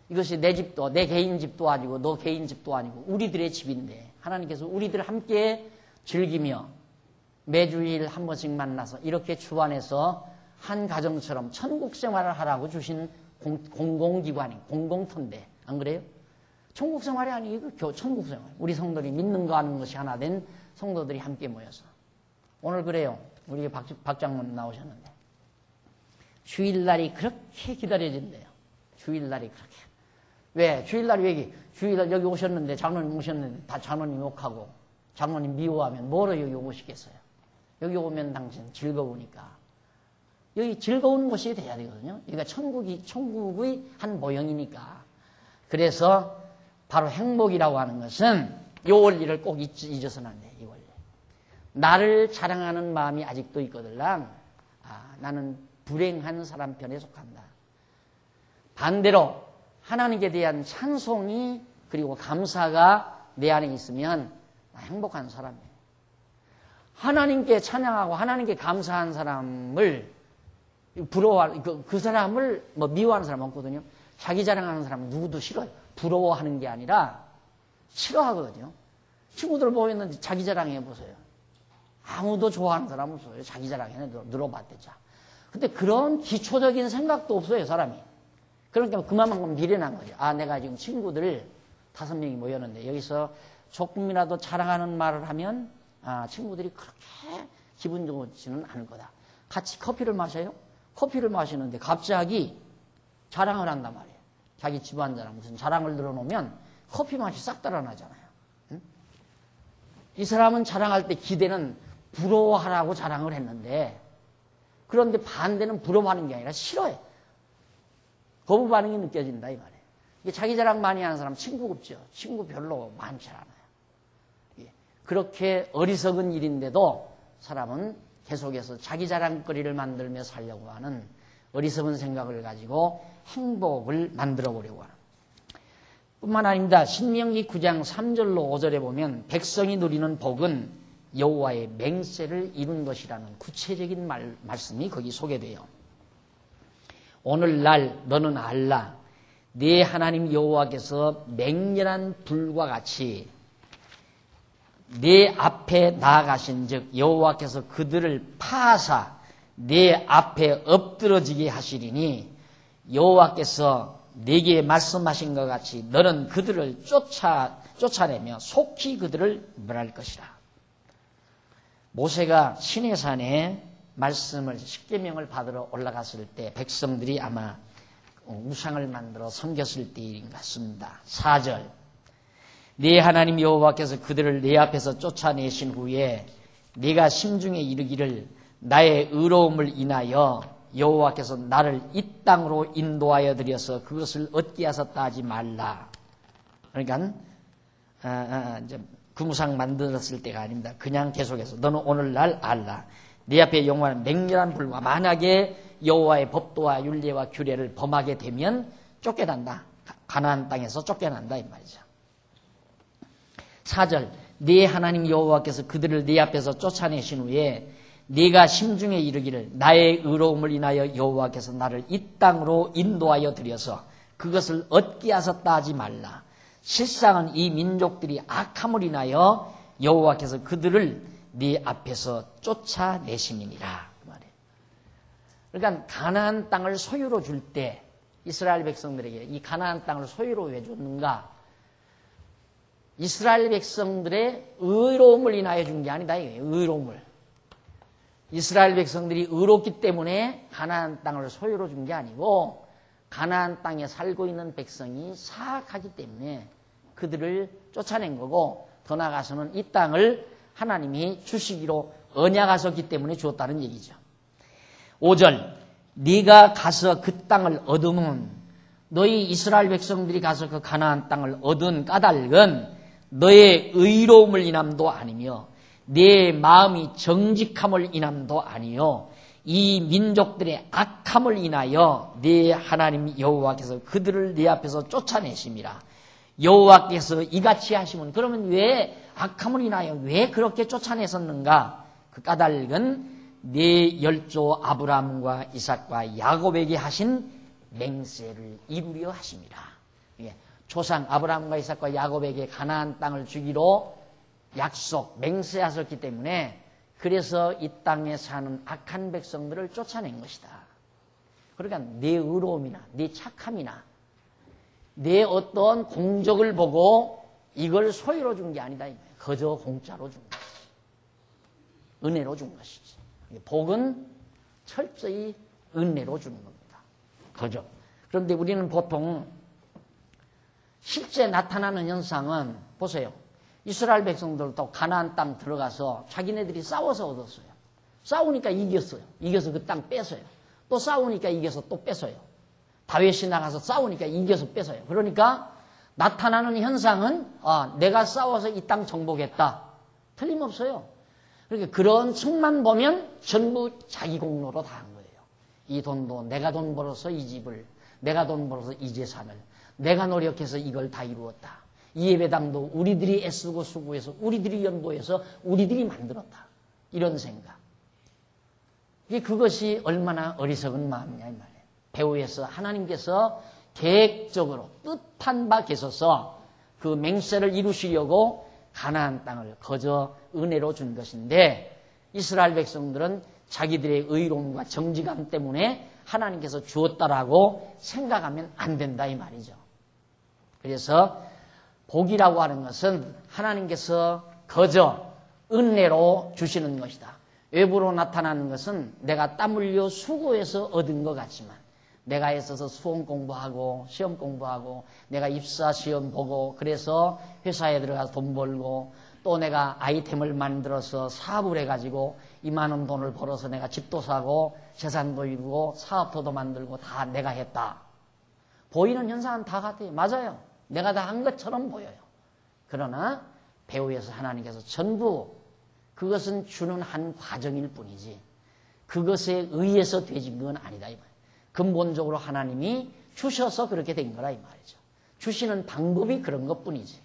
이것이 내 집도 내 개인 집도 아니고 너 개인 집도 아니고 우리들의 집인데 하나님께서 우리들 함께 즐기며 매주일 한 번씩 만나서 이렇게 주 안에서 한 가정처럼 천국 생활을 하라고 주신 공공기관인 공공터인데 안 그래요? 천국 생활이 아니고 천국 생활. 우리 성도들이 믿는 거 하는 것이 하나 된 성도들이 함께 모여서 오늘 그래요. 우리 박 장로님 나오셨는데 주일날이 그렇게 기다려진대요. 주일날이 그렇게. 왜? 주일날 주일날 여기 오셨는데 장로님 오셨는데 다 장로님 욕하고 장로님 미워하면 뭐로 여기 오시겠어요? 여기 오면 당신 즐거우니까. 여기 즐거운 곳이 돼야 되거든요. 여기가 천국의 한 모형이니까. 그래서 바로 행복이라고 하는 것은 이 원리를 꼭 잊어서는 안 돼. 이 원리. 나를 자랑하는 마음이 아직도 있거들랑 나는 불행한 사람 편에 속한다. 반대로 하나님께 대한 찬송이 그리고 감사가 내 안에 있으면 행복한 사람이에요. 하나님께 찬양하고 하나님께 감사한 사람을 그 사람을 미워하는 사람 없거든요. 자기 자랑하는 사람은 누구도 싫어요. 부러워하는 게 아니라 싫어하거든요. 친구들 모였는데 자기 자랑해보세요. 아무도 좋아하는 사람 없어요. 자기 자랑해 늘어봤대자. 근데 그런 기초적인 생각도 없어요, 사람이. 그러니까 그만큼 미련한 거죠. 내가 지금 친구들 5명이 모였는데 여기서 조금이라도 자랑하는 말을 하면 친구들이 그렇게 기분 좋지는 않을 거다. 같이 커피를 마셔요? 커피를 마시는데 갑자기 자랑을 한단 말이에요. 자기 집안 자랑, 무슨 자랑을 늘어놓으면 커피 맛이 싹 달아나잖아요. 응? 이 사람은 자랑할 때 기대는 부러워하라고 자랑을 했는데 그런데 반대는 부러워하는 게 아니라 싫어해. 거부 반응이 느껴진다 이 말이에요. 자기 자랑 많이 하는 사람 친구 없죠. 친구 별로 많지 않아요. 그렇게 어리석은 일인데도 사람은 계속해서 자기 자랑거리를 만들며 살려고 하는 어리석은 생각을 가지고 행복을 만들어 보려고 하는 뿐만 아닙니다. 신명기 9장 3절로 5절에 보면 백성이 누리는 복은 여호와의 맹세를 이룬 것이라는 구체적인 말씀이 거기 소개돼요. 오늘날 너는 알라 네 하나님 여호와께서 맹렬한 불과 같이 내 앞에 나아가신즉 여호와께서 그들을 파하사 내 앞에 엎드러지게 하시리니 여호와께서 내게 말씀하신 것 같이 너는 그들을 쫓아내며 속히 그들을 멸할 것이라. 모세가 시내산에 말씀을 십계명을 받으러 올라갔을 때 백성들이 아마 우상을 만들어 섬겼을 때인 것 같습니다. 4절 네 하나님 여호와께서 그들을 내 앞에서 쫓아내신 후에 네가 심중에 이르기를 나의 의로움을 인하여 여호와께서 나를 이 땅으로 인도하여 드려서 그것을 얻게 하셨다 하지 말라. 그러니까 이제 금우상 만들었을 때가 아닙니다. 그냥 계속해서 너는 오늘날 알라. 네 앞에 영원한 맹렬한 불과 만약에 여호와의 법도와 율례와 규례를 범하게 되면 쫓겨난다. 가나안 땅에서 쫓겨난다 이 말이죠. 4절 네 하나님 여호와께서 그들을 네 앞에서 쫓아내신 후에 네가 심중에 이르기를 나의 의로움을 인하여 여호와께서 나를 이 땅으로 인도하여 드려서 그것을 얻게 하셨다 하지 말라. 실상은 이 민족들이 악함을 인하여 여호와께서 그들을 네 앞에서 쫓아내심이니라. 그 말이에요. 그러니까 가나안 땅을 소유로 줄 때 이스라엘 백성들에게 이 가나안 땅을 소유로 왜 줬는가? 이스라엘 백성들의 의로움을 인하여 준 게 아니다. 의로움을. 이스라엘 백성들이 의롭기 때문에 가나안 땅을 소유로 준 게 아니고 가나안 땅에 살고 있는 백성이 사악하기 때문에 그들을 쫓아낸 거고 더 나아가서는 이 땅을 하나님이 주시기로 언약하셨기 때문에 주었다는 얘기죠. 5절 네가 가서 그 땅을 얻으면 너희 이스라엘 백성들이 가서 그 가나안 땅을 얻은 까닭은 너의 의로움을 인함도 아니며 내 마음이 정직함을 인함도 아니요 이 민족들의 악함을 인하여 네 하나님 여호와께서 그들을 네 앞에서 쫓아내심이라. 여호와께서 이같이 하시면 그러면 왜 악함을 인하여 왜 그렇게 쫓아내셨는가? 그 까닭은 네 열조 아브라함과 이삭과 야곱에게 하신 맹세를 이루려 하심이라. 조상 아브라함과 이삭과 야곱에게 가나안 땅을 주기로 약속, 맹세하셨기 때문에 그래서 이 땅에 사는 악한 백성들을 쫓아낸 것이다. 그러니까 내 의로움이나 내 착함이나 내 어떤 공적을 보고 이걸 소유로 준 게 아니다. 그저 공짜로 준 것이지. 은혜로 준 것이지. 복은 철저히 은혜로 주는 겁니다. 그죠? 그런데 우리는 보통 실제 나타나는 현상은 보세요. 이스라엘 백성들도 가나안 땅 들어가서 자기네들이 싸워서 얻었어요. 싸우니까 이겼어요. 이겨서 그 땅 뺏어요. 또 싸우니까 이겨서 또 뺏어요. 다윗이 나가서 싸우니까 이겨서 뺏어요. 그러니까 나타나는 현상은 내가 싸워서 이 땅 정복했다. 틀림없어요. 그러니까 그런 층만 보면 전부 자기 공로로 다 한 거예요. 이 돈도 내가 돈 벌어서 이 집을, 내가 돈 벌어서 이 재산을, 내가 노력해서 이걸 다 이루었다. 이 예배당도 우리들이 애쓰고 수고해서 우리들이 연보해서 우리들이 만들었다. 이런 생각. 그것이 얼마나 어리석은 마음이냐 이 말이에요. 배후에서 하나님께서 계획적으로 뜻한 바 계셔서 그 맹세를 이루시려고 가나안 땅을 거저 은혜로 준 것인데 이스라엘 백성들은 자기들의 의로움과 정직함 때문에 하나님께서 주었다라고 생각하면 안 된다 이 말이죠. 그래서 복이라고 하는 것은 하나님께서 거저 은혜로 주시는 것이다. 외부로 나타나는 것은 내가 땀 흘려 수고해서 얻은 것 같지만 내가 애써서 수험 공부하고 시험 공부하고 내가 입사 시험 보고 그래서 회사에 들어가서 돈 벌고 또 내가 아이템을 만들어서 사업을 해가지고 이만한 돈을 벌어서 내가 집도 사고 재산도 이루고 사업도도 만들고 다 내가 했다. 보이는 현상은 다 같아요. 맞아요. 내가 다 한 것처럼 보여요. 그러나 배후에서 하나님께서 전부 그것은 주는 한 과정일 뿐이지 그것에 의해서 되진 건 아니다 이 말이에요. 근본적으로 하나님이 주셔서 그렇게 된 거라 이 말이죠. 주시는 방법이 그런 것뿐이지.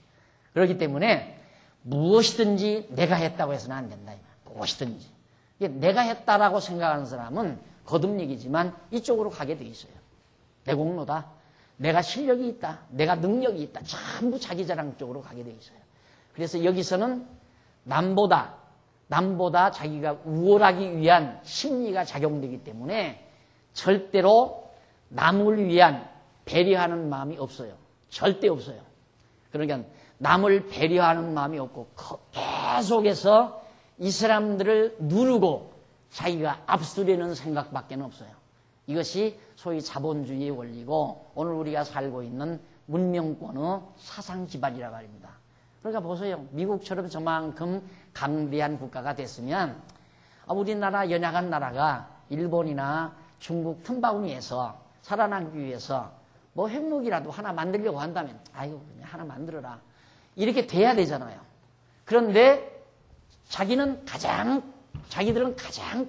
그렇기 때문에 무엇이든지 내가 했다고 해서는 안 된다 이 말이에요. 무엇이든지. 내가 했다라고 생각하는 사람은 거듭얘기지만 이쪽으로 가게 돼 있어요. 내 공로다. 내가 실력이 있다. 내가 능력이 있다. 전부 자기 자랑 쪽으로 가게 돼 있어요. 그래서 여기서는 남보다 자기가 우월하기 위한 심리가 작용되기 때문에 절대로 남을 위한 배려하는 마음이 없어요. 절대 없어요. 그러니까 남을 배려하는 마음이 없고 계속해서 이 사람들을 누르고 자기가 앞서려는 생각밖에 없어요. 이것이 소위 자본주의의 원리고 오늘 우리가 살고 있는 문명권의 사상 기반이라고 합니다. 그러니까 보세요. 미국처럼 저만큼 강대한 국가가 됐으면 우리나라 연약한 나라가 일본이나 중국 틈바구니에서 살아남기 위해서 뭐 핵무기라도 하나 만들려고 한다면 아이고 그냥 하나 만들어라. 이렇게 돼야 되잖아요. 그런데 자기들은 가장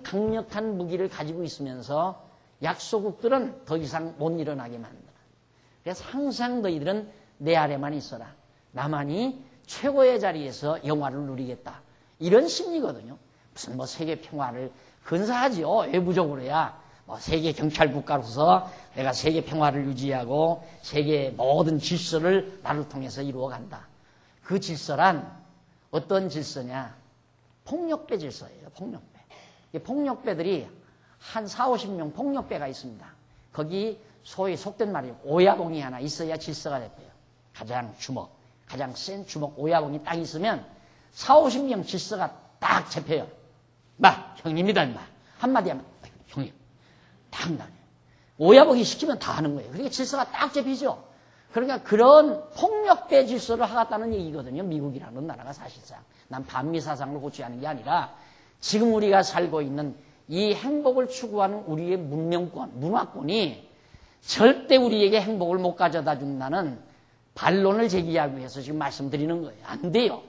강력한 무기를 가지고 있으면서 약소국들은 더 이상 못 일어나게 만들어. 그래서 항상 너희들은 내 아래만 있어라. 나만이 최고의 자리에서 영화를 누리겠다. 이런 심리거든요. 무슨 뭐 세계 평화를 근사하지요. 외부적으로야. 뭐 세계 경찰 국가로서 내가 세계 평화를 유지하고 세계 모든 질서를 나를 통해서 이루어간다. 그 질서란 어떤 질서냐? 폭력배 질서예요. 폭력배. 이 폭력배들이 한 40-50명 폭력배가 있습니다. 거기 소위 속된 말이에요. 오야봉이 하나 있어야 질서가 됐대요. 가장 센 주먹 오야봉이 딱 있으면 40-50명 질서가 딱 잡혀요. 형님이다 임마. 한마디 하면 형님. 딱 나네. 오야봉이 시키면 다 하는 거예요. 그러니까 질서가 딱 잡히죠. 그러니까 그런 폭력배 질서를 하겠다는 얘기거든요. 미국이라는 나라가 사실상. 난 반미 사상을 고취하는 게 아니라 지금 우리가 살고 있는 이 행복을 추구하는 우리의 문명권, 문화권이 절대 우리에게 행복을 못 가져다 준다는 반론을 제기하기 위해서 지금 말씀드리는 거예요. 안 돼요.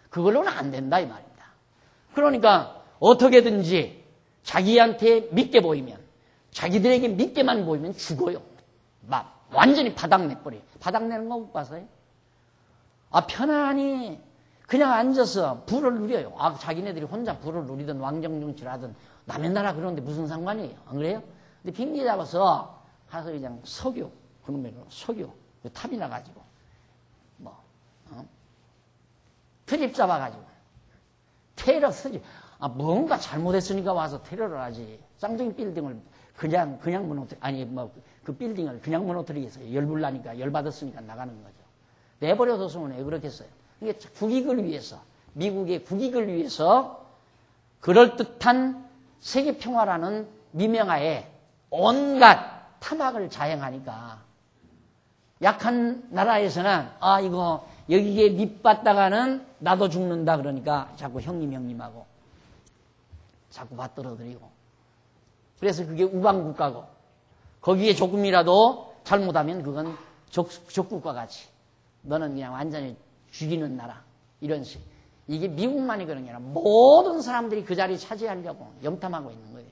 그걸로는 안 된다 이 말입니다. 그러니까 어떻게든지 자기한테 믿게 보이면 자기들에게 믿게만 보이면 죽어요. 완전히 바닥내버려요. 바닥내는 거 못 봐서요? 편안히 그냥 앉아서 부를 누려요. 자기네들이 혼자 부를 누리든 왕정정치를 하든 남의 나라 그러는데 무슨 상관이에요? 안 그래요? 근데 빙기 잡아서 가서 그냥 석유, 그놈의 석유, 탑이나 가지고 트립 잡아가지고 테러 쓰지. 뭔가 잘못했으니까 와서 테러를 하지. 쌍둥이 빌딩을 그냥 무너뜨리, 그 빌딩을 그냥 무너뜨리겠어요. 열불나니까, 열받았으니까 나가는 거죠. 내버려뒀으면 왜 그렇겠어요? 이게 국익을 위해서, 미국의 국익을 위해서 그럴듯한 세계평화라는 미명하에 온갖 탐악을 자행하니까 약한 나라에서는 이거 여기에 밑받다가는 나도 죽는다 그러니까 자꾸 형님하고 자꾸 받들어들이고 그래서 그게 우방국가고 거기에 조금이라도 잘못하면 그건 적국과 같이 너는 그냥 완전히 죽이는 나라 이런 식. 이게 미국만이 그런 게 아니라 모든 사람들이 그 자리 차지하려고 염탐하고 있는 거예요.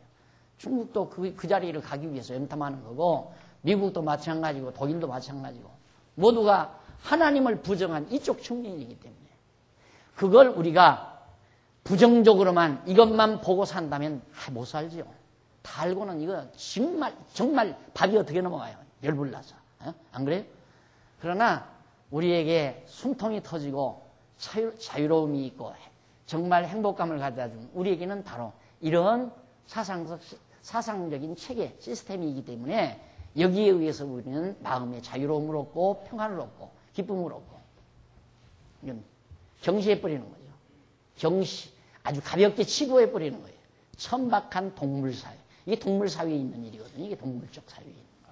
중국도 그 자리를 가기 위해서 염탐하는 거고 미국도 마찬가지고 독일도 마찬가지고 모두가 하나님을 부정한 이쪽 측면이기 때문에 그걸 우리가 부정적으로만 이것만 보고 산다면 못 살지요. 다 알고는 이거 정말 밥이 어떻게 넘어가요. 열불나서. 안 그래요? 그러나 우리에게 숨통이 터지고 자유로움이 있고 정말 행복감을 가져다 준 우리에게는 바로 이런 사상적인 체계, 시스템이기 때문에 여기에 의해서 우리는 마음의 자유로움을 얻고 평안을 얻고 기쁨을 얻고 이건 경시해버리는 거죠. 아주 가볍게 치부해버리는 거예요. 천박한 동물사회. 이게 동물사회에 있는 일이거든요. 이게 동물적 사회에 있는 거.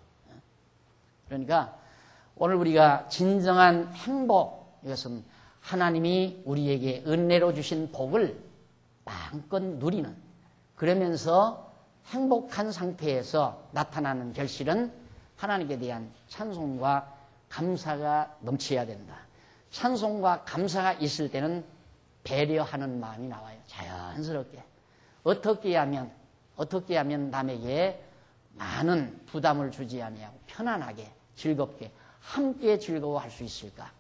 그러니까 오늘 우리가 진정한 행복, 이것은 하나님이 우리에게 은혜로 주신 복을 마음껏 누리는, 그러면서 행복한 상태에서 나타나는 결실은 하나님께 대한 찬송과 감사가 넘쳐야 된다. 찬송과 감사가 있을 때는 배려하는 마음이 나와요. 자연스럽게. 어떻게 하면 남에게 많은 부담을 주지 아니하고 편안하게 즐겁게 함께 즐거워할 수 있을까?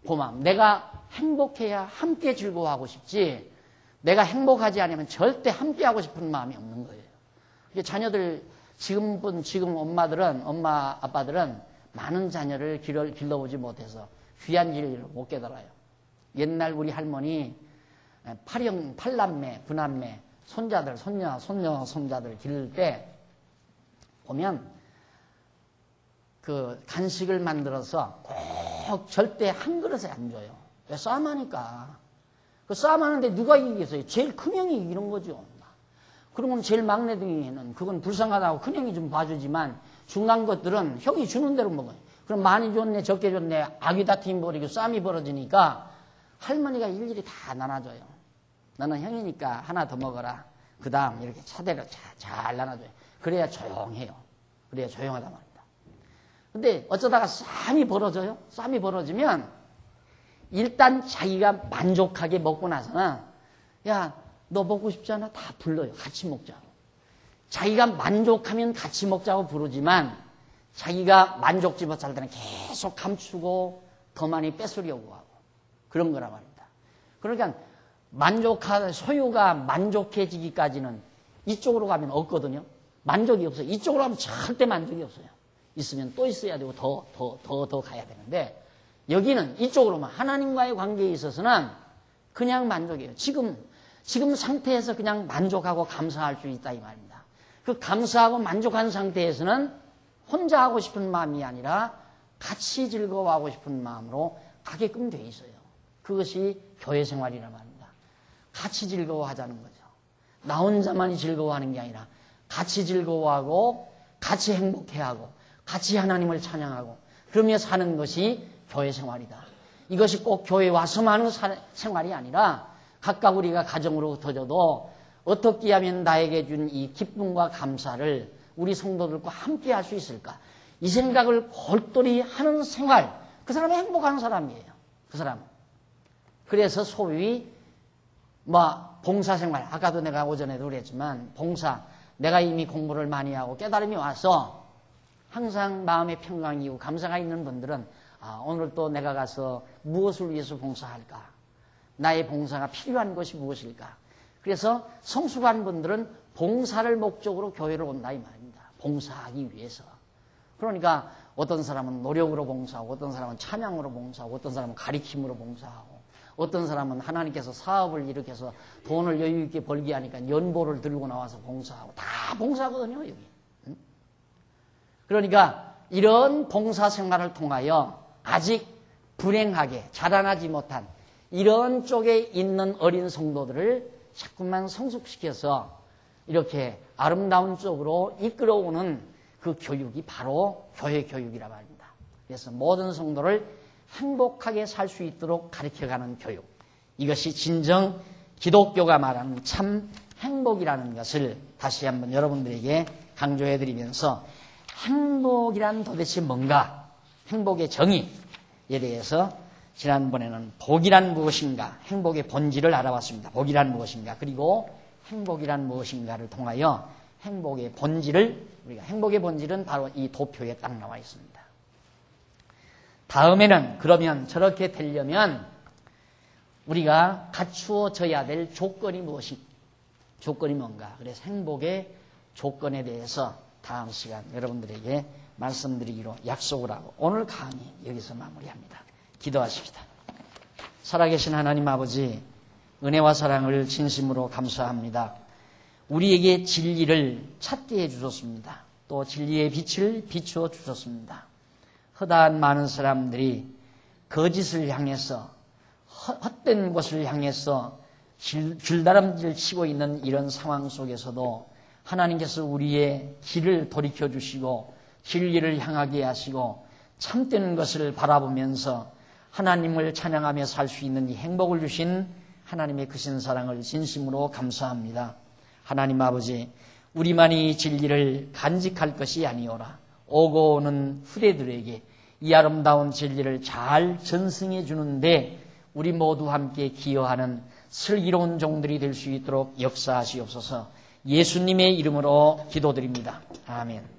고마움. 내가 행복해야 함께 즐거워하고 싶지 내가 행복하지 않으면 절대 함께 하고 싶은 마음이 없는 거예요. 자녀들 지금 엄마 아빠들은 많은 자녀를 길러보지 못해서 귀한 진리를 못 깨달아요. 옛날 우리 할머니 팔남매, 구남매, 손자들, 손자들 기를 때 보면 그 간식을 만들어서 꼭 절대 한 그릇에 안 줘요. 왜? 싸움하니까. 그 싸움하는데 누가 이기겠어요? 제일 큰 형이 이기는 거죠. 그러면 제일 막내들은 그건 불쌍하다고 큰 형이 좀 봐주지만 중간 것들은 형이 주는 대로 먹어요. 그럼 많이 줬네, 적게 줬네, 악이 다툼이 벌이고 싸움이 벌어지니까 할머니가 일일이 다 나눠줘요. 너는 형이니까 하나 더 먹어라. 그 다음 이렇게 차대로 잘 나눠줘요. 그래야 조용해요. 그래야 조용하단 말입니다. 근데 어쩌다가 싸움이 벌어져요. 싸움이 벌어지면 일단 자기가 만족하게 먹고 나서는 야, 너 먹고 싶지 않아? 다 불러요. 같이 먹자고. 자기가 만족하면 같이 먹자고 부르지만 자기가 만족지 못할 때는 계속 감추고 더 많이 뺏으려고 하고 그런 거란 말입니다. 그러니까 소유가 만족해지기까지는 이쪽으로 가면 없거든요. 만족이 없어요. 이쪽으로 가면 절대 만족이 없어요. 있으면 또 있어야 되고 더 가야 되는데 여기는 이쪽으로만 하나님과의 관계에 있어서는 그냥 만족이에요. 지금 상태에서 그냥 만족하고 감사할 수 있다 이 말입니다. 그 감사하고 만족한 상태에서는 혼자 하고 싶은 마음이 아니라 같이 즐거워하고 싶은 마음으로 가게끔 돼 있어요. 그것이 교회 생활이란 말입니다. 같이 즐거워하자는 거죠. 나 혼자만이 즐거워하는 게 아니라 같이 즐거워하고 같이 행복해하고 같이 하나님을 찬양하고 그러며 사는 것이 교회 생활이다. 이것이 꼭 교회에 와서만 하는 생활이 아니라 각각 우리가 가정으로 흩어져도 어떻게 하면 나에게 준 이 기쁨과 감사를 우리 성도들과 함께 할 수 있을까? 이 생각을 골똘히 하는 생활, 그 사람이 행복한 사람이에요. 그 사람은. 그래서 소위 봉사생활, 아까도 내가 오전에도 그랬지만 내가 이미 공부를 많이 하고 깨달음이 와서 항상 마음의 평강이고 감사가 있는 분들은 오늘 또 내가 가서 무엇을 위해서 봉사할까? 나의 봉사가 필요한 것이 무엇일까? 그래서 성숙한 분들은 봉사를 목적으로 교회를 온다 이 말입니다. 봉사하기 위해서. 그러니까 어떤 사람은 노력으로 봉사하고 어떤 사람은 찬양으로 봉사하고 어떤 사람은 가리킴으로 봉사하고 어떤 사람은 하나님께서 사업을 일으켜서 돈을 여유 있게 벌게 하니까 연보를 들고 나와서 봉사하고 다 봉사거든요 여기. 그러니까 이런 봉사 생활을 통하여 아직 불행하게 자라나지 못한 이런 쪽에 있는 어린 성도들을 자꾸만 성숙시켜서 이렇게 아름다운 쪽으로 이끌어오는 그 교육이 바로 교회 교육이라 말입니다. 그래서 모든 성도를 행복하게 살 수 있도록 가르쳐가는 교육. 이것이 진정 기독교가 말하는 참 행복이라는 것을 다시 한번 여러분들에게 강조해드리면서 행복이란 도대체 뭔가? 행복의 정의에 대해서 지난번에는 복이란 무엇인가, 행복의 본질을 알아봤습니다. 복이란 무엇인가, 그리고 행복이란 무엇인가를 통하여 행복의 본질은 바로 이 도표에 딱 나와 있습니다. 다음에는 그러면 저렇게 되려면 우리가 갖추어져야 될 조건이 조건이 뭔가. 그래서 행복의 조건에 대해서 다음 시간 여러분들에게 말씀드리기로 약속을 하고 오늘 강의 여기서 마무리합니다. 기도하십시다. 살아계신 하나님 아버지, 은혜와 사랑을 진심으로 감사합니다. 우리에게 진리를 찾게 해주셨습니다. 또 진리의 빛을 비추어 주셨습니다. 허다한 많은 사람들이 거짓을 향해서 헛된 것을 향해서 줄다름질 치고 있는 이런 상황 속에서도 하나님께서 우리의 길을 돌이켜 주시고 진리를 향하게 하시고 참되는 것을 바라보면서 하나님을 찬양하며 살 수 있는 이 행복을 주신 하나님의 크신 사랑을 진심으로 감사합니다. 하나님 아버지, 우리만이 진리를 간직할 것이 아니오라. 오고 오는 후대들에게 이 아름다운 진리를 잘 전승해 주는데 우리 모두 함께 기여하는 슬기로운 종들이 될 수 있도록 역사하시옵소서. 예수님의 이름으로 기도드립니다. 아멘.